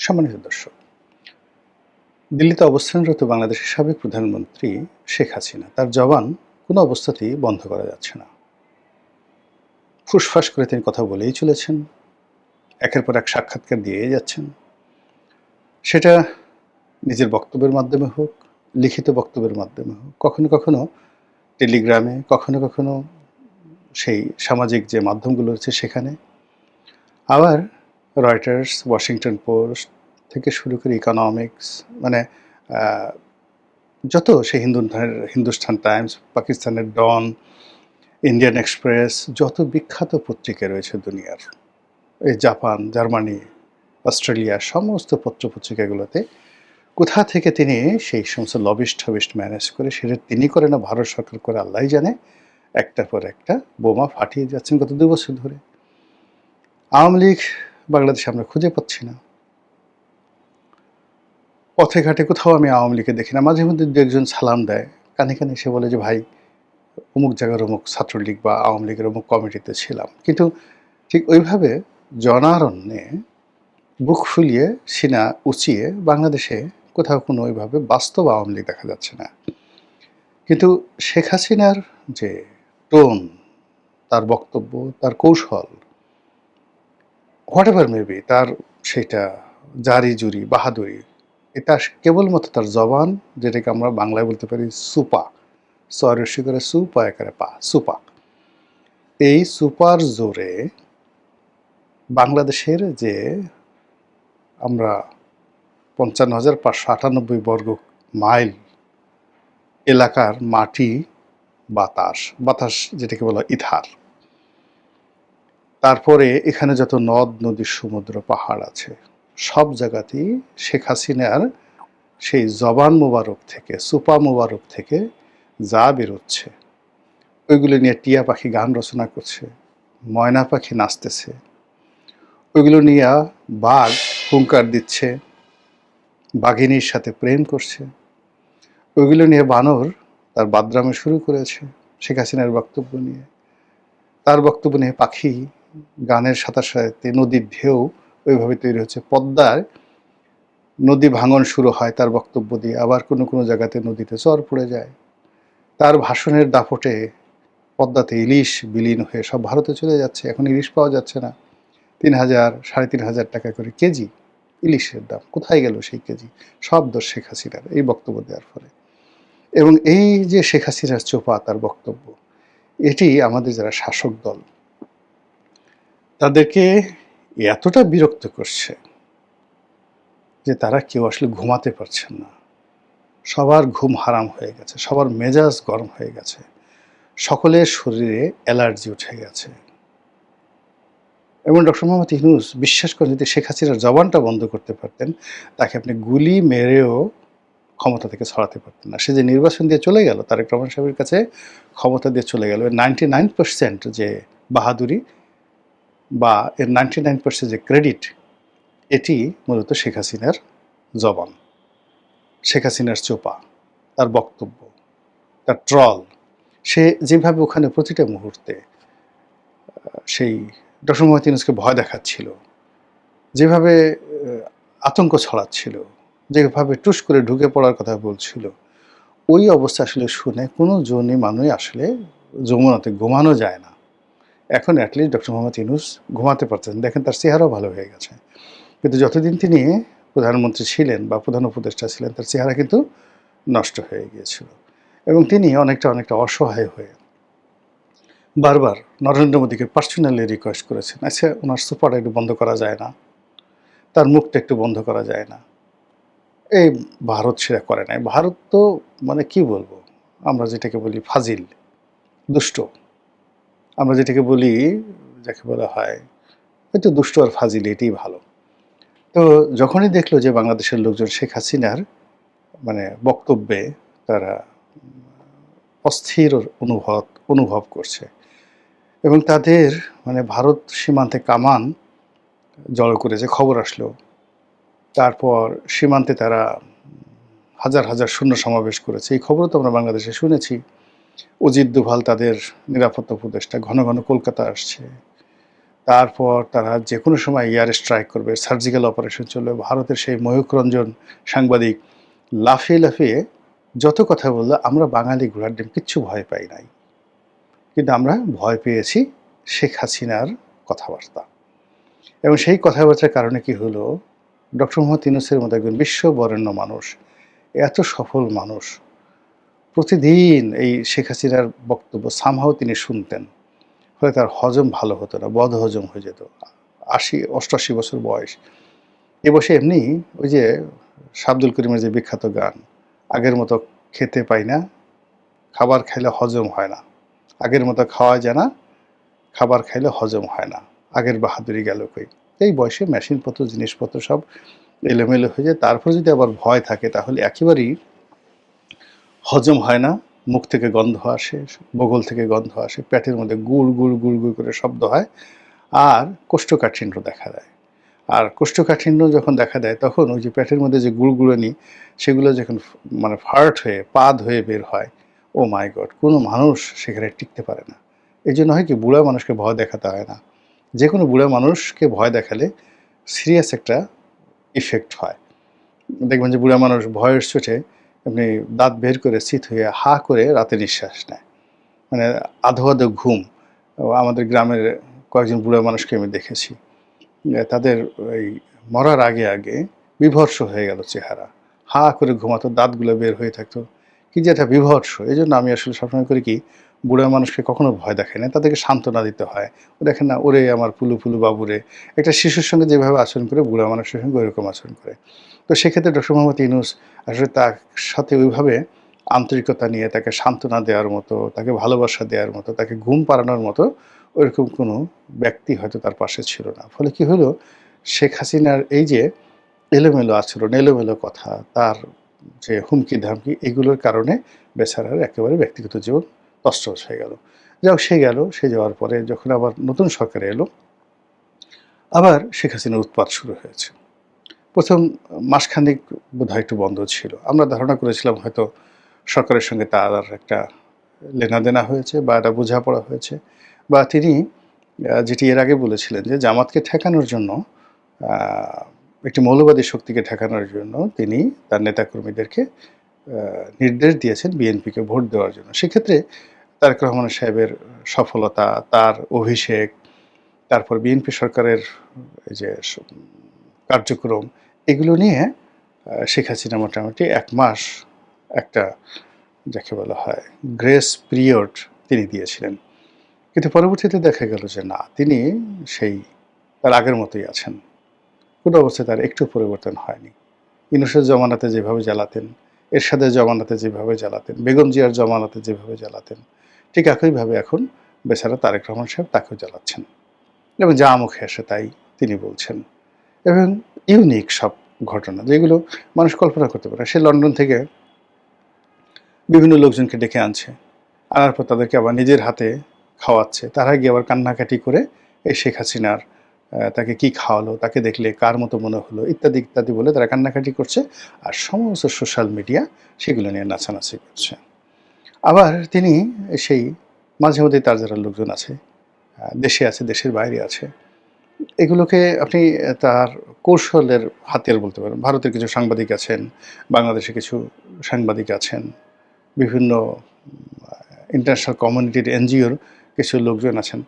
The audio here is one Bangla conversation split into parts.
সম্মানিত দর্শক, দিল্লিতে অবস্থানরত বাংলাদেশের সাবেক প্রধানমন্ত্রী শেখ হাসিনা তার জবান কোনো অবস্থাতেই বন্ধ করা যাচ্ছে না। ফুসফাস করে তিনি কথা বলেই চলেছেন, একের পর এক সাক্ষাৎকার দিয়েই যাচ্ছেন। সেটা নিজের বক্তব্যের মাধ্যমে হোক, লিখিত বক্তব্যের মাধ্যমে হোক, কখনো কখনো টেলিগ্রামে, কখনো কখনো সেই সামাজিক যে মাধ্যমগুলো রয়েছে সেখানে, আবার রয়টার্স, ওয়াশিংটন পোস্ট থেকে শুরু করে ইকোনমিক্স, মানে যত সে হিন্দুস্তান টাইমস, পাকিস্তানের ডন, ইন্ডিয়ান এক্সপ্রেস, যত বিখ্যাত পত্রিকা রয়েছে দুনিয়ার, এই জাপান, জার্মানি, অস্ট্রেলিয়া, সমস্ত পত্রপত্রিকাগুলোতে কোথা থেকে তিনি সেই সমস্ত লবিস্ট টবিস্ট ম্যানেজ করে, সেটা তিনি করে না ভারত সরকার করে আল্লাহই জানে, একটার পর একটা বোমা ফাটিয়ে যাচ্ছেন গত 2 বছর ধরে। আওয়ামী লীগ বাংলাদেশে আমরা খুঁজে পাচ্ছি না। পথে ঘাটে কোথাও আমি আওয়ামী লীগকে দেখি না। মাঝে মধ্যে দু একজন সালাম দেয়, কানে কানে এসে বলে যে ভাই অমুক জায়গার অমুক ছাত্রলীগ বা আওয়ামী লীগের অমুক কমিটিতে ছিলাম, কিন্তু ঠিক ওইভাবে জনারণ্যে বুক ফুলিয়ে সিনা উঁচিয়ে বাংলাদেশে কোথাও কোনো ওইভাবে বাস্তব আওয়ামী লীগ দেখা যাচ্ছে না। কিন্তু শেখ হাসিনার যে টোন, তার বক্তব্য, তার কৌশল, হোয়াট এভার মেবি, তার সেটা জারি জুরি বাহাদুরি, এটা কেবলমাত্র তার জবান, যেটাকে আমরা বাংলায় বলতে পারি সুপা, সরস্বী করে সুপা একারে পা, সুপা। এই সুপার জোরে বাংলাদেশের যে আমরা ৫৫,৫৯৮ বর্গ মাইল এলাকার মাটি, বাতাস, বাতাস যেটাকে বলা ইথার, তারপরে এখানে যত নদ নদী সমুদ্র পাহাড় আছে, সব জায়গাতেই শেখ হাসিনার সেই জবান মোবারক থেকে, সুপা মোবারক থেকে যা বেরোচ্ছে, ওইগুলো নিয়ে টিয়া পাখি গান রচনা করছে, ময়না পাখি নাচতেছে, ওইগুলো নিয়ে বাঘ হুঙ্কার দিচ্ছে, বাঘিনীর সাথে প্রেম করছে, ওইগুলো নিয়ে বানর তার বাদরামে শুরু করেছে শেখ হাসিনার বক্তব্য নিয়ে। তার বক্তব্য নিয়ে পাখি গানের সাথে সাথে নদীর ঢেউ ওইভাবে তৈরি হচ্ছে। পদ্মার নদী ভাঙন শুরু হয় তার বক্তব্য দিয়ে, আবার কোনো কোনো জায়গাতে নদীতে চর পড়ে যায়। তার ভাষণের দাপটে পদ্মাতে ইলিশ বিলীন হয়ে সব ভারতে চলে যাচ্ছে। এখন ইলিশ পাওয়া যাচ্ছে না, ৩,০০০, ৩,৫০০ টাকা করে কেজি ইলিশের দাম। কোথায় গেল সেই কেজি? সব দোষ শেখ হাসিনার এই বক্তব্য দেওয়ার ফলে। এবং এই যে শেখ হাসিনার চোপা তার বক্তব্য, এটি আমাদের যারা শাসক দল, তাদেরকে এতটা বিরক্ত করছে যে তারা কেউ আসলে ঘুমাতে পারছেন না। সবার ঘুম হারাম হয়ে গেছে, সবার মেজাজ গরম হয়ে গেছে, সকলের শরীরে অ্যালার্জি উঠে গেছে। এবং ডক্টর মোহাম্মদ ইউনূস বিশ্বাস করেন, যদি শেখ হাসিনার জবানটা বন্ধ করতে পারতেন, তাকে আপনি গুলি মেরেও ক্ষমতা থেকে ছড়াতে পারতেন না। সে যে নির্বাচন দিয়ে চলে গেল, তারেক রহমান সাহেবের কাছে ক্ষমতা দিয়ে চলে গেল, 99% যে বাহাদুরি বা এর 99% যে ক্রেডিট, এটি মূলত শেখ হাসিনার জবান, শেখ হাসিনার চোপা, তার বক্তব্য, তার ট্রল। সে যেভাবে ওখানে প্রতিটা মুহূর্তে সেই ডক্টর মোহাম্মদ ইউনূসকে ভয় দেখাচ্ছিল, যেভাবে আতঙ্ক ছড়াচ্ছিল, যেভাবে টুস করে ঢুকে পড়ার কথা বলছিল, ওই অবস্থা আসলে শুনে কোনো জনই মানুষ আসলে যমুনাতে ঘুমানো যায় না। এখন অ্যাটলিস্ট ডক্টর মোহাম্মদ ইউনূস ঘুমাতে পারছেন, দেখেন তার চেহারাও ভালো হয়ে গেছে। কিন্তু যতদিন তিনি প্রধানমন্ত্রী ছিলেন বা প্রধান উপদেষ্টা ছিলেন, তার চেহারা কিন্তু নষ্ট হয়ে গিয়েছিল। এবং তিনি অনেকটা অসহায় হয়ে বারবার নরেন্দ্র মোদীকে পার্সোনালি রিকোয়েস্ট করেছেন, আচ্ছা ওনার সুপারটা একটু বন্ধ করা যায় না, তার মুখটা একটু বন্ধ করা যায় না। এই ভারত সেটা করে নাই। ভারত তো মানে কি বলবো, আমরা যেটাকে বলি ফাজিল, দুষ্ট, আমরা যেটাকে বলি, যাকে বলা হয় হয়তো দুষ্ট আর ফাজিল, এটাই ভালো। তো যখনই দেখলো যে বাংলাদেশের লোকজন শেখ হাসিনার মানে বক্তব্যে তারা অস্থির অনুভব করছে, এবং তাদের মানে ভারত সীমান্তে কামান জড়ো করেছে, খবর আসলো। তারপর সীমান্তে তারা হাজার হাজার সৈন্য সমাবেশ করেছে, এই খবরও তো আমরা বাংলাদেশে শুনেছি। অজিত দোভাল তাদের নিরাপত্তা উপদেষ্টা ঘন ঘন কলকাতা আসছে, তারপর তারা যে কোনো সময় এয়ার স্ট্রাইক করবে, সার্জিক্যাল অপারেশন চলবে। ভারতের সেই ময়ূখ রঞ্জন সাংবাদিক লাফিয়ে লাফিয়ে যত কথা বললো, আমরা বাঙালি ঘোড়ার ডিম কিচ্ছু ভয় পাই নাই, কিন্তু আমরা ভয় পেয়েছি শেখ হাসিনার কথাবার্তা। এবং সেই কথাবার্তার কারণে কি হলো, ডক্টর মোহাম্মদ ইউনূসের মতো একজন বিশ্ববরেণ্য মানুষ, এত সফল মানুষ, প্রতিদিন এই শেখ হাসিনার বক্তব্য সামহাও তিনি শুনতেন, ফলে তার হজম ভালো হতো না, বদ হজম হয়ে যেত। 88 বছর বয়স, এ বসে এমনি ওই যে আব্দুল করিমের যে বিখ্যাত গান, আগের মতো খেতে পাই না, খাবার খাইলে হজম হয় না, আগের মতো খাওয়া যায় না, খাবার খাইলে হজম হয় না, আগের বাহাদুরি গেল কই। এই বয়সে মেশিনপত্র জিনিসপত্র সব এলোমেলো হয়ে যায়। তারপর যদি আবার ভয় থাকে তাহলে একেবারেই হজম হয় না, মুখ থেকে গন্ধ আসে, বগল থেকে গন্ধ আসে, পেটের মধ্যে গুড় গুড় গুড় গুড় করে শব্দ হয়, আর কোষ্ঠকাঠিন্য দেখা দেয়। আর কোষ্ঠকাঠিন্য যখন দেখা দেয় তখন ওই যে পেটের মধ্যে যে গুড়গুড়ানি, সেগুলো যখন মানে ফার্ট হয়ে পাদ হয়ে বের হয়, ও মাই গড, কোনো মানুষ সেখানে টিকতে পারে না। এই জন্য হয় কি, বুড়া মানুষকে ভয় দেখাতে হয় না। যে কোনো বুড়া মানুষকে ভয় দেখালে সিরিয়াস একটা ইফেক্ট হয়। দেখবেন যে বুড়া মানুষ ভয়ের চোটে এমনি দাঁত বের করে চিত হয়ে হা করে রাতে নিঃশ্বাস নেয়, মানে আধো আধো ঘুম। আমাদের গ্রামের কয়েকজন বুড়া মানুষকে আমি দেখেছি, তাদের ওই মরার আগে আগে বিভৎস হয়ে গেল চেহারা, হা করে ঘুমাতো, দাঁতগুলো বের হয়ে থাকতো, কি যে একটা বিভৎস। এই জন্য আমি আসলে সবসময় করি কি, বুড়া মানুষকে কখনো ভয় দেখায় না, তাদেরকে সান্ত্বনা দিতে হয়। ও দেখেন না, ওরে আমার পুলু পুলু বাবুরে, একটা শিশুর সঙ্গে যেভাবে আচরণ করে বুড়া মানুষের সঙ্গে ওইরকম আচরণ করে। তো সেক্ষেত্রে ডক্টর মোহাম্মদ ইউনূস আসলে তার সাথে ওইভাবে আন্তরিকতা নিয়ে তাকে সান্ত্বনা দেওয়ার মতো, তাকে ভালোবাসা দেওয়ার মতো, তাকে ঘুম পাড়ানোর মতো ওইরকম কোনো ব্যক্তি হয়তো তার পাশে ছিল না। ফলে কি হলো, শেখ হাসিনার এই যে এলোমেলো আচরণ, এলোমেলো কথা, তার যে হুমকি ধামকি, এগুলোর কারণে বেচারার একেবারে ব্যক্তিগত জীবন তছনছ হয়ে গেল। যাই হোক, সে গেল। সে যাওয়ার পরে যখন আবার নতুন সরকার এলো, আবার শেখ হাসিনার উৎপাত শুরু হয়েছে। প্রথম মাসখানেক বোধহয় একটু বন্ধ ছিল। আমরা ধারণা করেছিলাম হয়তো সরকারের সঙ্গে তার একটা লেনাদেনা হয়েছে, বা একটা বোঝাপড়া হয়েছে, বা তিনি যেটি এর আগে বলেছিলেন যে জামাতকে ঠেকানোর জন্য, একটি মৌলবাদী শক্তিকে ঠেকানোর জন্য তিনি তার নেতাকর্মীদেরকে নির্দেশ দিয়েছেন বিএনপিকে ভোট দেওয়ার জন্য। সেক্ষেত্রে তারেক রহমান সাহেবের সফলতা, তার অভিষেক, তারপর বিএনপি সরকারের এই যে কার্যক্রম, এগুলো নিয়ে শেখ হাসিনা মোটামুটি 1 মাস একটা, যাকে বলা হয় গ্রেস পিরিয়ড, তিনি দিয়েছিলেন। কিন্তু পরবর্তীতে দেখা গেল যে না, তিনি সেই তার আগের মতোই আছেন, কোনো অবস্থায় তার একটু পরিবর্তন হয়নি। ইউনূসের জমানাতে যেভাবে জ্বালাতেন, এরশাদের জমানাতে যেভাবে জ্বালাতেন, বেগম জিয়ার জমানাতে যেভাবে জ্বালাতেন, ঠিক একইভাবে এখন বেচারা তারেক রহমান সাহেব তাকেও জ্বালাচ্ছেন, এবং যা মুখে আসে তাই তিনি বলছেন। এবং ইউনিক সব ঘটনা, যেগুলো মানুষ কল্পনা করতে পারে। সে লন্ডন থেকে বিভিন্ন লোকজনকে ডেকে আনছে, আনার পর তাদেরকে আবার নিজের হাতে খাওয়াচ্ছে, তারা গিয়ে আবার কান্নাকাটি করে এই শেখ হাসিনার তাকে কি খাওয়ালো, তাকে দেখলে কার মতো মনে হলো, ইত্যাদি ইত্যাদি বলে তারা কান্নাকাটি করছে, আর সমস্ত সোশ্যাল মিডিয়া সেগুলো নিয়ে নাচানাচি করছে। আবার তিনি সেই মাঝে মধ্যে তার যারা লোকজন আছে, দেশে আছে, দেশের বাইরে আছে, এগুলোকে আপনি তার কৌশলের হাতিয়ার বলতে পারেন। ভারতের কিছু সাংবাদিক আছেন, বাংলাদেশে কিছু সাংবাদিক আছেন, বিভিন্ন ইন্টারন্যাশনাল কমিউনিটির এনজিওর কিছু লোকজন আছেন,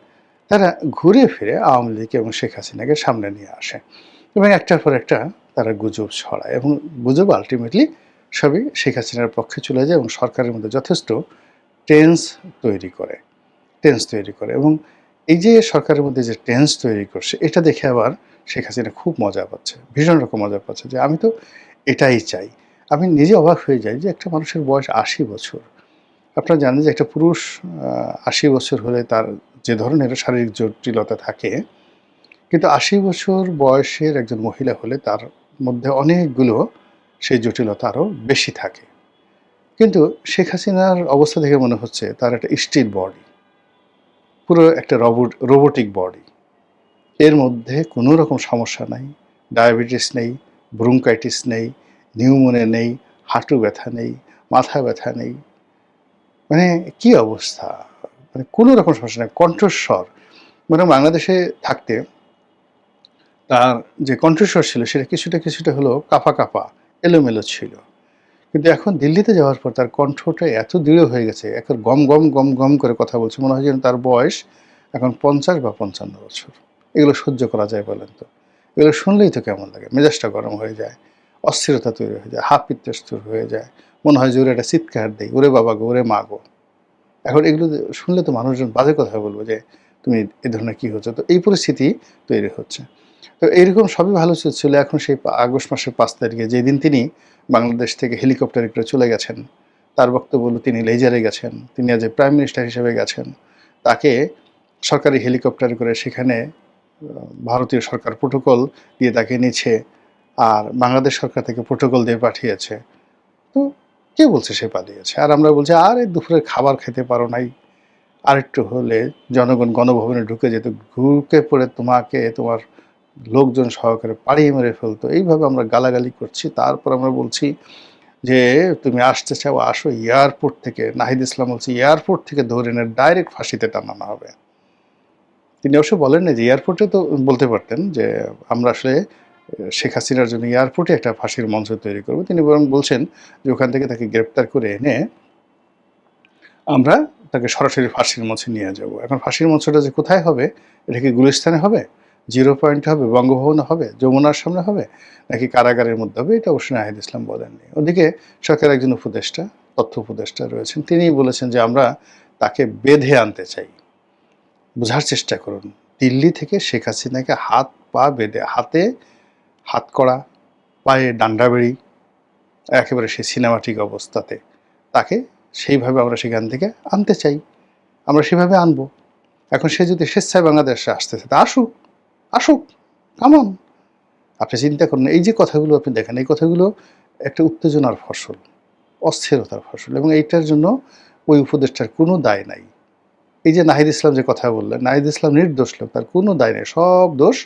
তারা ঘুরে ফিরে আওয়ামী লীগ এবং শেখ হাসিনাকে সামনে নিয়ে আসে, এবং একটার পর একটা তারা গুজব ছড়ায়, এবং গুজব আলটিমেটলি সবই শেখ হাসিনার পক্ষে চলে যায়, এবং সরকারের মধ্যে যথেষ্ট টেন্স তৈরি করে, এবং এই যে সরকারের মধ্যে যে টেন্স তৈরি করছে, এটা দেখে আবার শেখ হাসিনা খুব মজা পাচ্ছে, ভীষণ রকম মজা পাচ্ছে, যে আমি তো এটাই চাই। আমি নিজে অবাক হয়ে যাই যে একটা মানুষের বয়স 80 বছর। আপনারা জানেন যে একটা পুরুষ 80 বছর হলে তার যে ধরনের শারীরিক জটিলতা থাকে, কিন্তু 80 বছর বয়সের একজন মহিলা হলে তার মধ্যে অনেকগুলো সেই জটিলতা আরও বেশি থাকে। কিন্তু শেখ হাসিনার অবস্থা দেখে মনে হচ্ছে তার একটা স্টিল বডি, পুরো একটা রোবটিক বডি, এর মধ্যে কোনো রকম সমস্যা নাই, ডায়াবেটিস নেই, ব্রঙ্কাইটিস নেই, নিউমোনিয়া নেই, হাঁটু ব্যথা নেই, মাথা ব্যথা নেই, মানে কি অবস্থা, মানে কোনো রকম সমস্যা নেই, কণ্ঠস্বর মানে বাংলাদেশে থাকতে তার যে কণ্ঠস্বর ছিল সেটা কিছুটা কিছুটা হলেও কাঁপা কাঁপা এলোমেলো ছিল, কিন্তু এখন দিল্লিতে যাওয়ার পর তার কণ্ঠটা এত দৃঢ় হয়ে গেছে, এখন গম গম গম গম করে কথা বলছে, মনে হয় যেন তার বয়স এখন 50 বা 55 বছর। এগুলো সহ্য করা যায় বলেন তো? এগুলো শুনলেই তো কেমন লাগে, মেজাজটা গরম হয়ে যায়, অস্থিরতা তৈরি হয়ে যায়, হাত পিত্তস্তুর হয়ে যায়, মনে হয় যে ওরে একটা চিৎকার দেয়, ওরে বাবা গো, ওরে মা গো। এখন এগুলো শুনলে তো মানুষজন বাজে কথা বলবো যে তুমি এ ধরনের কী হচ্ছে, তো এই পরিস্থিতি তৈরি হচ্ছে। তো এইরকম সবই ভালো ছিল। এখন সেই আগস্ট মাসের 5 তারিখে যেদিন তিনি বাংলাদেশ থেকে হেলিকপ্টারে করে চলে গেছেন, তার বক্তব্য হলো তিনি লেজারে গেছেন, তিনি আজ প্রাইম মিনিস্টার হিসেবে গেছেন, তাকে সরকারি হেলিকপ্টারে করে সেখানে ভারতীয় সরকার প্রোটোকল দিয়ে তাকে নিচ্ছে, আর বাংলাদেশ সরকার থেকে প্রোটোকল দিয়ে পাঠিয়েছে। তো কে বলছে সে পালিয়েছে? আর আমরা বলছি আরে দুপুরের খাবার খেতে পারো নাই, আরেকটু হলে জনগণ গণভবনে ঢুকে যেত, ঢুকে পড়ে তোমাকে তোমার লোকজন সহকারে পাড়িয়ে মেরে ফেলতো। এইভাবে আমরা গালাগালি করছি, তারপর আমরা বলছি যে তুমি আসতে চাও আসো, এয়ারপোর্ট থেকে, নাহিদ ইসলাম বলছে এয়ারপোর্ট থেকে ধরে এনে ডাইরেক্ট ফাঁসিতে টানানো হবে। তিনি অবশ্য বলেন না যে এয়ারপোর্টে, তো বলতে পারতেন যে আমরা আসলে শেখ হাসিনার জন্য এয়ারপোর্টে একটা ফাঁসির মঞ্চ তৈরি করবো। তিনি বরং বলছেন যে ওখান থেকে তাকে গ্রেপ্তার করে এনে আমরা তাকে সরাসরি ফাঁসির মঞ্চে নিয়ে যাব। এখন ফাঁসির মঞ্চটা যে কোথায় হবে, এটা কি গুলিস্তানে হবে, জিরো পয়েন্টে হবে, বঙ্গভবনে হবে, যমুনার সামনে হবে, নাকি কারাগারের মধ্যে হবে, এটা অবশ্যই নাহিদ ইসলাম বলেননি। ওদিকে সরকারের একজন উপদেষ্টা, তথ্য উপদেষ্টা রয়েছেন, তিনিই বলেছেন যে আমরা তাকে বেঁধে আনতে চাই। বোঝার চেষ্টা করুন, দিল্লি থেকে শেখ হাসিনাকে হাত পা বেঁধে, হাতে হাতকড়া, পায়ে ডান্ডাবেড়ি, একেবারে সেই সিনেমাটিক অবস্থাতে তাকে সেইভাবে আমরা সেখান থেকে আনতে চাই, আমরা সেভাবে আনবো। এখন সে যদি স্বেচ্ছায় বাংলাদেশে আসতেছে, তা আসুক, আসুক, কামন। আপনি চিন্তা করুন, এই যে কথাগুলো আপনি দেখেন, এই কথাগুলো একটা উত্তেজনার ফসল, অস্থিরতার ফসল, এবং এইটার জন্য ওই উপদেষ্টার কোনো দায় নাই। এই যে নাহিদ ইসলাম যে কথা বললেন, নাহিদ ইসলাম নির্দোষ লোক, তার কোনো দায় নেই, সব দোষ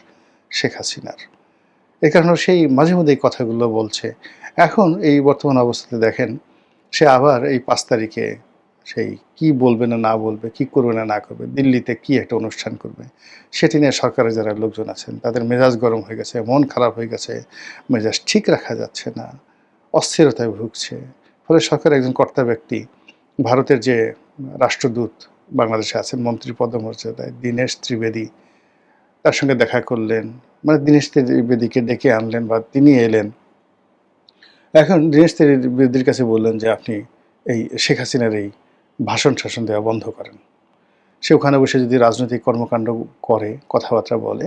শেখ হাসিনার। এই কারণে সেই মাঝে মধ্যে এই কথাগুলো বলছে। এখন এই বর্তমান অবস্থাতে দেখেন, সে আবার এই 5 তারিখে সেই কি বলবে না না বলবে, কি করবে না না করবে, দিল্লিতে কি একটা অনুষ্ঠান করবে, সেটি নিয়ে সরকারের যারা লোকজন আছেন তাদের মেজাজ গরম হয়ে গেছে, মন খারাপ হয়ে গেছে, মেজাজ ঠিক রাখা যাচ্ছে না, অস্থিরতায় ভুগছে। ফলে সরকারের একজন কর্তা ব্যক্তি, ভারতের যে রাষ্ট্রদূত বাংলাদেশে আছেন মন্ত্রী পদমর্যাদায়, দীনেশ ত্রিবেদী, তার সঙ্গে দেখা করলেন, মানে দীনেশ ত্রিবেদীকে ডেকে আনলেন বা তিনি এলেন। এখন দীনেশ ত্রিবেদীর কাছে বললেন যে আপনি এই শেখ হাসিনার এই ভাষণ শাসন দেওয়া বন্ধ করেন। সে ওখানে বসে যদি রাজনৈতিক কর্মকাণ্ড করে, কথাবার্তা বলে,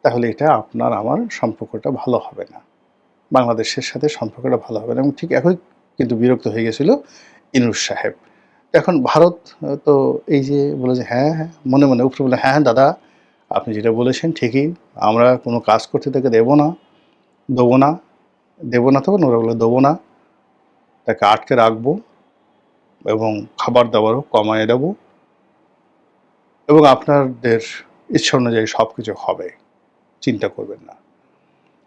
তাহলে এটা আপনার আমার সম্পর্কটা ভালো হবে না, বাংলাদেশের সাথে সম্পর্কটা ভালো হবে না। এবং ঠিক একই কিন্তু বিরক্ত হয়ে গেছিল ইনুস সাহেব। এখন ভারত তো এই যে বলে যে হ্যাঁ হ্যাঁ, মনে মনে উপরে বলে হ্যাঁ দাদা আপনি যেটা বলেছেন ঠিকই, আমরা কোনো কাজ করতে তাকে দেবো না, দেবো না, দেবো না, তখন ওরা বলে দেবো না, তাকে আটকে রাখবো এবং খাবার দাবারও কমায় দেবো, এবং আপনাদের ইচ্ছা অনুযায়ী সব কিছু হবে, চিন্তা করবেন না।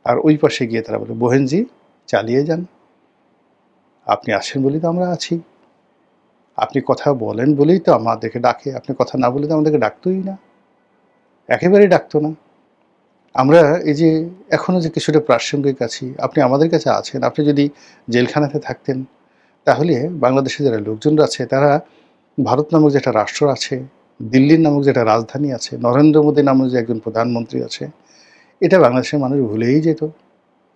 আর ওই পাশে গিয়ে তারা বলে বোহেনজি চালিয়ে যান, আপনি আছেন বলেই তো আমরা আছি, আপনি কথা বলেন বলেই তো আমাদেরকে ডাকে, আপনি কথা না বলে তো আমাদেরকে ডাকতোই না, একেবারেই ডাকতো না। আমরা এই যে এখনও যে কিছুটা প্রাসঙ্গিক আছি, আপনি আমাদের কাছে আছেন, আপনি যদি জেলখানাতে থাকতেন তাহলে বাংলাদেশে যারা লোকজনরা আছে তারা ভারত নামক যে একটা রাষ্ট্র আছে, দিল্লির নামক যে একটা রাজধানী আছে, নরেন্দ্র মোদী নামক যে একজন প্রধানমন্ত্রী আছে, এটা বাংলাদেশের মানুষ ভুলেই যেত।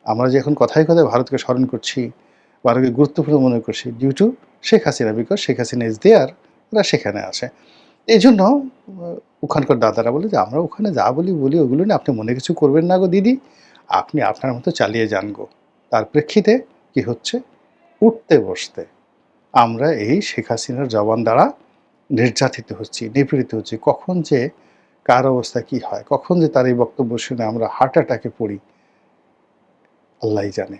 আমরা যে এখন কথায় কথায় ভারতকে স্মরণ করছি, ভারতকে গুরুত্বপূর্ণ মনে করছি due to Sheikh Hasina, because Sheikh Hasina is there, ওরা সেখানে আছে। এই জন্য ওখানকার দাদারা বলে যে আমরা ওখানে যা বলি বলি ওগুলো না, আপনি মনে কিছু করবেন না গো দিদি, আপনি আপনার মতো চালিয়ে যান গো। তার প্রেক্ষিতে কি হচ্ছে, উঠতে বসতে আমরা এই শেখ হাসিনার জবান দ্বারা নির্যাতিত হচ্ছি, নিপীড়িত হচ্ছি। কখন যে কার অবস্থা কি হয়, কখন যে তার এই বক্তব্য শুনে আমরা হার্ট অ্যাটাকে পড়ি, আল্লাহই জানে।